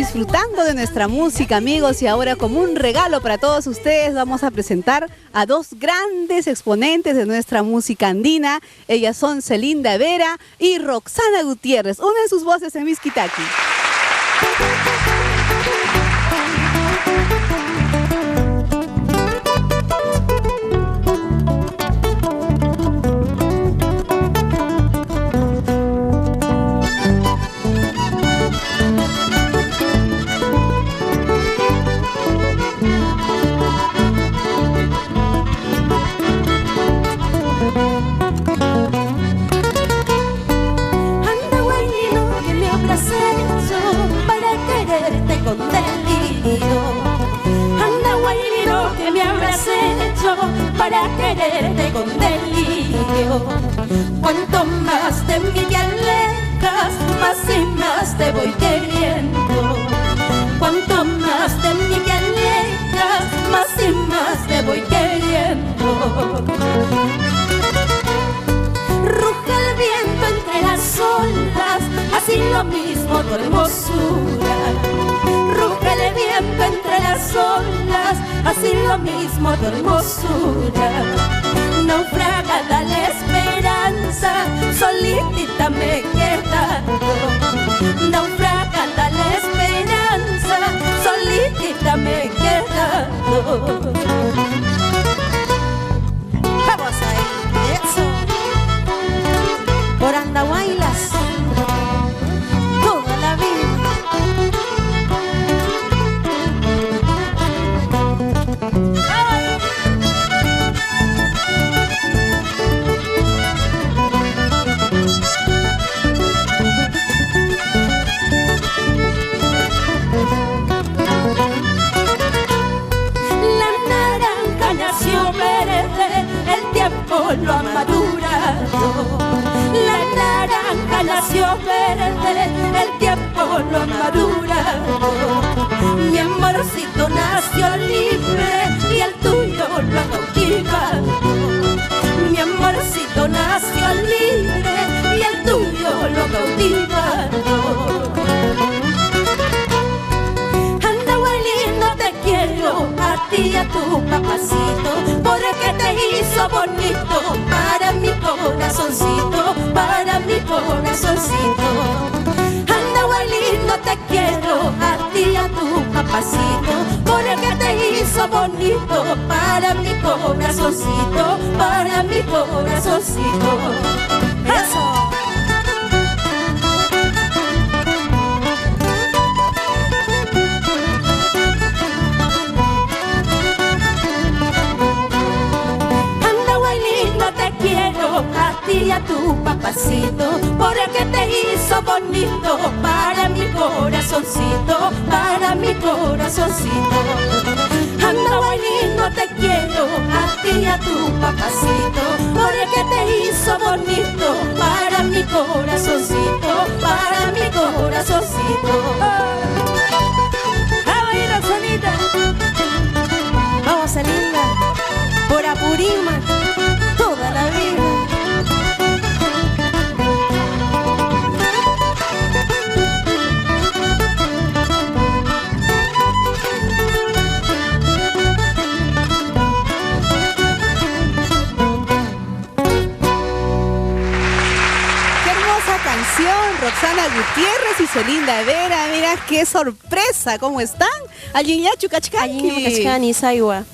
disfrutando de nuestra música, amigos, y ahora como un regalo para todos ustedes vamos a presentar a dos grandes exponentes de nuestra música andina. Ellas son Celinda Vera y Roxana Gutiérrez. Unen sus voces en Miskitaki. Para quererte con delirio. Cuanto más de mí te alejas, más y más te voy queriendo. Cuanto más de mí te alejas, más y más te voy queriendo. Ruge el viento entre las olas, así lo mismo tu hermosura. Ruge el viento entre las olas, así lo mismo tu hermosura. Naufragada la esperanza, solitita me he quedado. Naufragada la esperanza, solitita me he quedado. Vamos ahí, eso. Por Andahuaylas, toda la vida. Lo ha madurado, la naranja nació verde, el tiempo lo ha madurado. Mi amorcito nació libre y el tuyo lo ha cautivado. Mi amorcito nació libre y el tuyo lo ha cautivado. Andahuaylas, te quiero a ti y a tu papacito, porque te hizo bonito para mi corazoncito, para mi corazoncito. Andahuaylas, te quiero a ti y a tu papacito, porque te hizo bonito para mi corazoncito, para mi corazoncito. ¡Eso! A ti y a tu papacito, porque te hizo bonito para mi corazoncito, para mi corazoncito. Andahuaylas, te quiero a ti y a tu papacito, porque te hizo bonito para mi corazoncito, para mi corazoncito. ¡Vamos ahí, Roxanita! Vamos, Celinda, por Apurímac, toda la vida. Roxana Gutiérrez y Celinda Vera, mira qué sorpresa, ¿cómo están?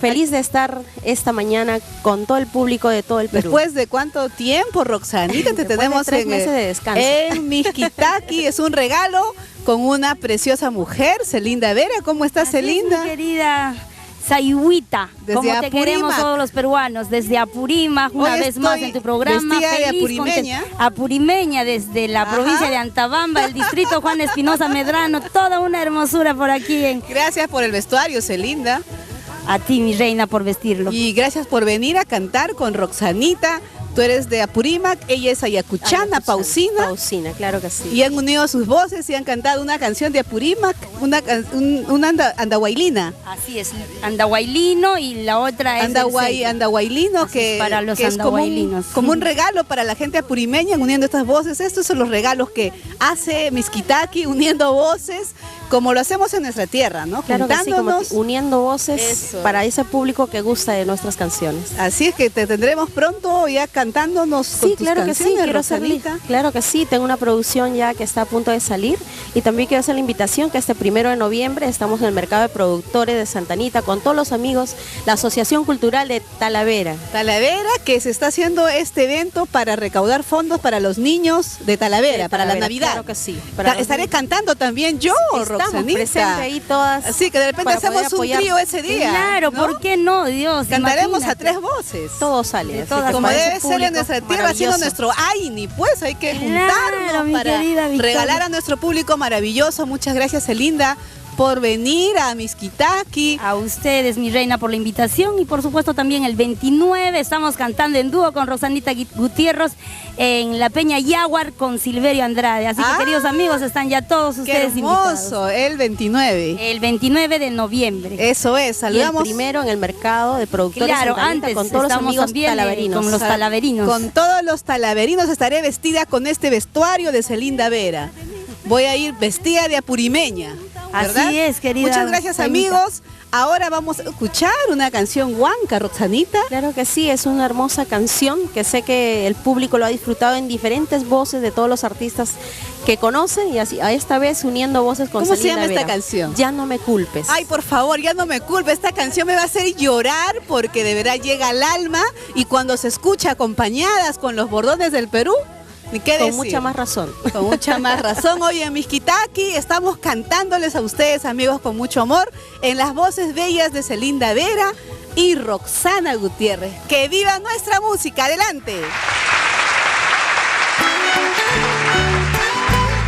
Feliz de estar esta mañana con todo el público de todo el Perú. ¿Después de cuánto tiempo, Roxanita? Te tenemos de 3 meses de descanso. En Miskitaki. Es un regalo con una preciosa mujer, Celinda Vera. ¿Cómo estás, Celinda? Mi querida Sayhuita, como te queremos todos los peruanos, desde Apurímac, una vez más en tu programa. Vestida de apurimeña. Apurimeña, desde la provincia de Antabamba, el distrito Juan Espinosa Medrano, toda una hermosura por aquí. Gracias por el vestuario, Celinda. A ti, mi reina, por vestirlo. Y gracias por venir a cantar con Roxanita Tú eres de Apurímac, ella es ayacuchana, Pausina. Pausina, claro que sí. Y han unido sus voces y han cantado una canción de Apurímac, una andahuaylina. Así es, andahuaylino y la otra es andahuaylino, que, para los que es como un regalo para la gente apurimeña uniendo estas voces. Estos son los regalos que hace Mixquitaqui uniendo voces, como lo hacemos en nuestra tierra, ¿no? Claro que sí, como uniendo voces Eso. para ese público que gusta de nuestras canciones. Así es que te tendremos pronto ya cantándonos con tus claro canciones, que sí, quiero hacerle, claro que sí, tengo una producción ya que está a punto de salir y también quiero hacer la invitación que este 1 de noviembre estamos en el mercado de productores de Santa Anita con todos los amigos, la Asociación Cultural de Talavera. Talavera, que se está haciendo este evento para recaudar fondos para los niños de Talavera, para la Navidad. Claro que sí. Estaré cantando también yo, Estamos presentes ahí todas. Así que de repente hacemos un trío ese día. Claro, ¿no? ¿por qué no, Dios? Cantaremos Imagínate. a 3 voces. Todo sale. Como debe ser en nuestra tierra, haciendo nuestro AINI, pues hay que juntarnos para regalar a nuestro público maravilloso. Muchas gracias, Celinda, por venir a Mixquitaqui. A ustedes, mi reina, por la invitación y por supuesto también el 29 estamos cantando en dúo con Rosanita Gutiérrez en la Peña Yaguar con Silverio Andrade. Así que queridos amigos, están ya todos ustedes invitados. Hermoso, el 29. El 29 de noviembre. Eso es, saludamos. Y el 1 en el mercado de productores claro, Santa Anita, antes con todos los amigos talaverinos. Con los talaverinos. Con todos los talaverinos estaré vestida con este vestuario de Celinda Vera. Voy a ir vestida de apurimeña, ¿verdad? Así es, querida. Muchas gracias, amigos. Ahora vamos a escuchar una canción huanca, Roxanita. Claro que sí, es una hermosa canción que sé que el público lo ha disfrutado en diferentes voces de todos los artistas que conocen y así a esta vez uniendo voces con ¿Cómo Celinda se llama Vera. esta canción? Ya no me culpes. Ay, por favor, ya no me culpe. Esta canción me va a hacer llorar porque de verdad llega al alma y cuando se escucha acompañadas con los bordones del Perú, ni qué decir. Con mucha más razón. Con mucha más razón. Hoy en Mixquitaqui estamos cantándoles a ustedes, amigos, con mucho amor, en las voces bellas de Celinda Vera y Roxana Gutiérrez. ¡Que viva nuestra música! ¡Adelante!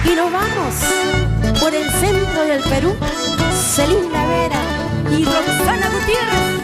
Y nos vamos por el centro del Perú, Celinda Vera y Roxana Gutiérrez.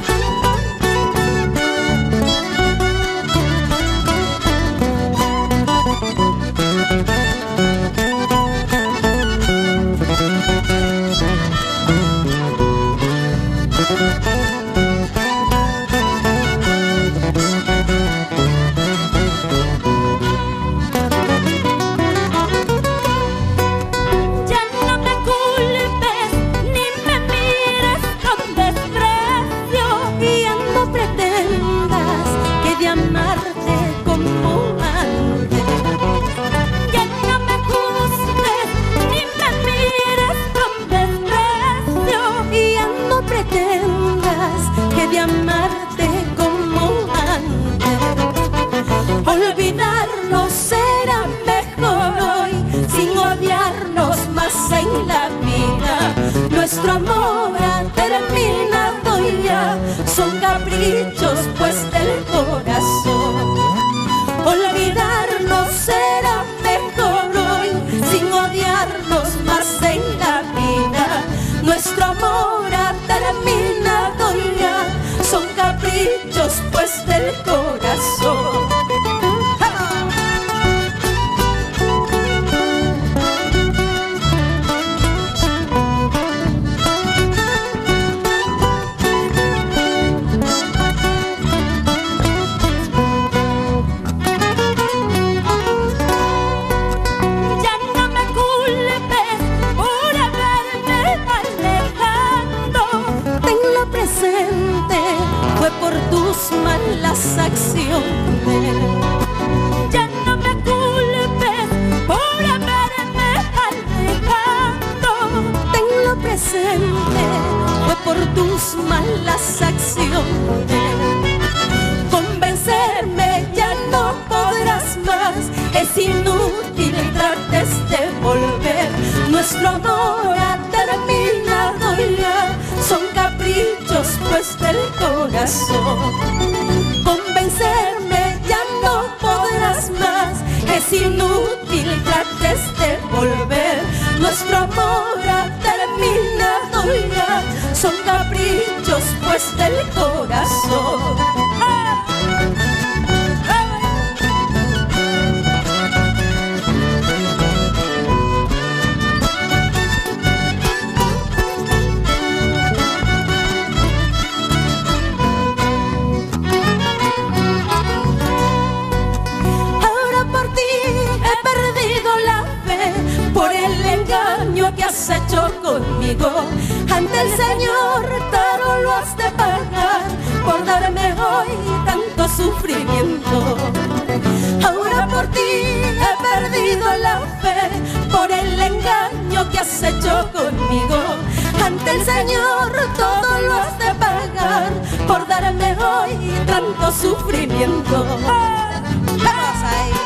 Olvidarnos será mejor hoy, sin odiarnos más en la vida. Nuestro amor ha terminado ya, son caprichos pues del corazón. Olvidarnos será mejor hoy, sin odiarnos más en la vida. Nuestro amor ha terminado ya, son caprichos pues del corazón. Fue por tus malas acciones. Ya no me culpes por haberme alejado. Tenlo presente, fue por tus malas acciones. Convencerme ya no podrás más, es inútil trates de volver. Nuestro amor ha terminado ya, son caprichos pues del corazón. Convencerme ya no podrás más, es inútil trates de volver. Nuestro amor ha terminado ya, son caprichos pues del corazón. conmigo. Ante el Señor caro lo has de pagar por darme hoy tanto sufrimiento. Ahora por ti he perdido la fe por el engaño que has hecho conmigo. Ante el Señor todo lo has de pagar por darme hoy tanto sufrimiento. Vamos ahí.